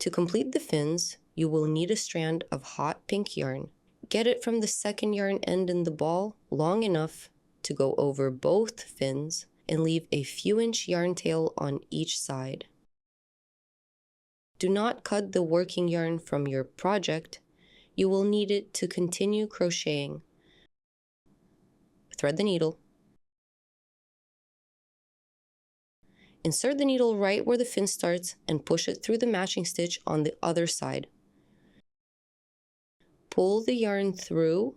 To complete the fins, you will need a strand of hot pink yarn. Get it from the second yarn end in the ball long enough to go over both fins and leave a few inch yarn tail on each side. Do not cut the working yarn from your project. You will need it to continue crocheting. Thread the needle. Insert the needle right where the fin starts and push it through the matching stitch on the other side. Pull the yarn through,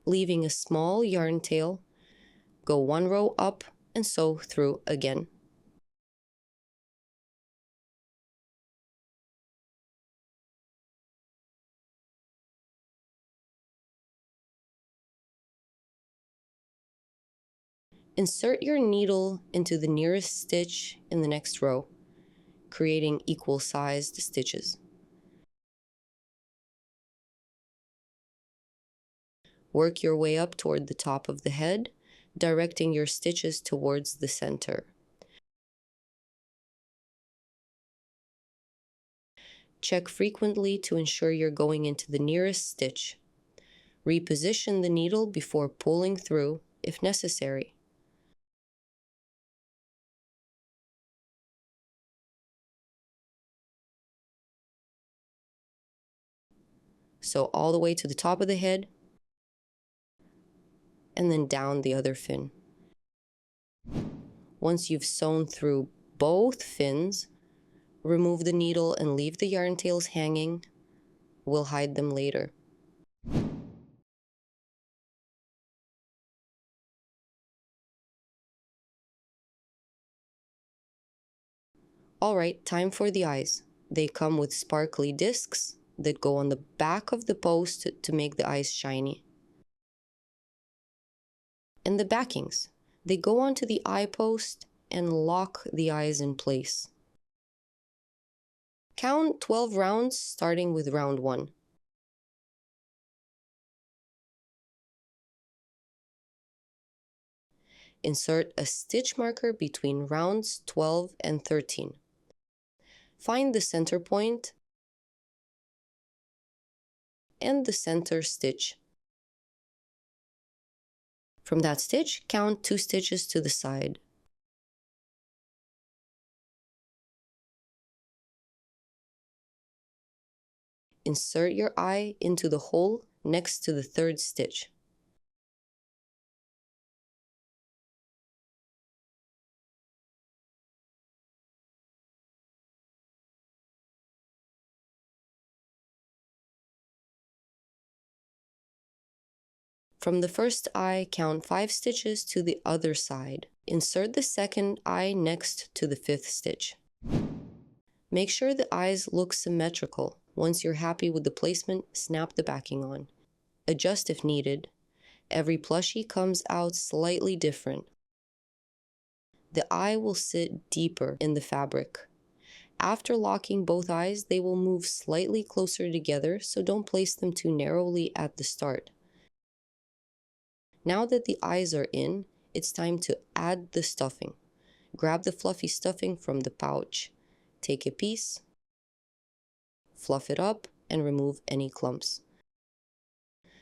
leaving a small yarn tail. Go one row up and sew through again. Insert your needle into the nearest stitch in the next row, creating equal-sized stitches. Work your way up toward the top of the head, directing your stitches towards the center. Check frequently to ensure you're going into the nearest stitch. Reposition the needle before pulling through if necessary. Sew all the way to the top of the head, and then down the other fin. Once you've sewn through both fins, remove the needle and leave the yarn tails hanging. We'll hide them later. Alright, time for the eyes. They come with sparkly discs that go on the back of the post to make the eyes shiny. And the backings. They go onto the eye post and lock the eyes in place. Count 12 rounds starting with round 1. Insert a stitch marker between rounds 12 and 13. Find the center point and the center stitch. From that stitch, count 2 stitches to the side. Insert your eye into the hole next to the 3rd stitch. From the first eye, count 5 stitches to the other side. Insert the second eye next to the 5th stitch. Make sure the eyes look symmetrical. Once you're happy with the placement, snap the backing on. Adjust if needed. Every plushie comes out slightly different. The eye will sit deeper in the fabric. After locking both eyes, they will move slightly closer together, so don't place them too narrowly at the start. Now that the eyes are in, it's time to add the stuffing. Grab the fluffy stuffing from the pouch. Take a piece, fluff it up, and remove any clumps.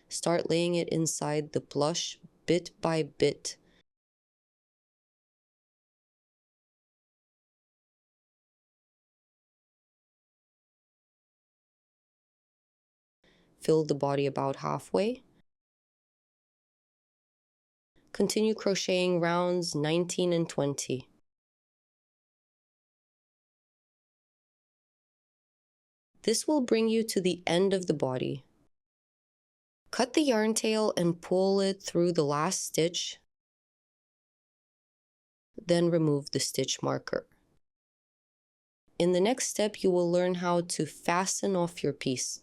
Start laying it inside the plush bit by bit. Fill the body about halfway. Continue crocheting rounds 19 and 20. This will bring you to the end of the body. Cut the yarn tail and pull it through the last stitch. Then remove the stitch marker. In the next step, you will learn how to fasten off your piece.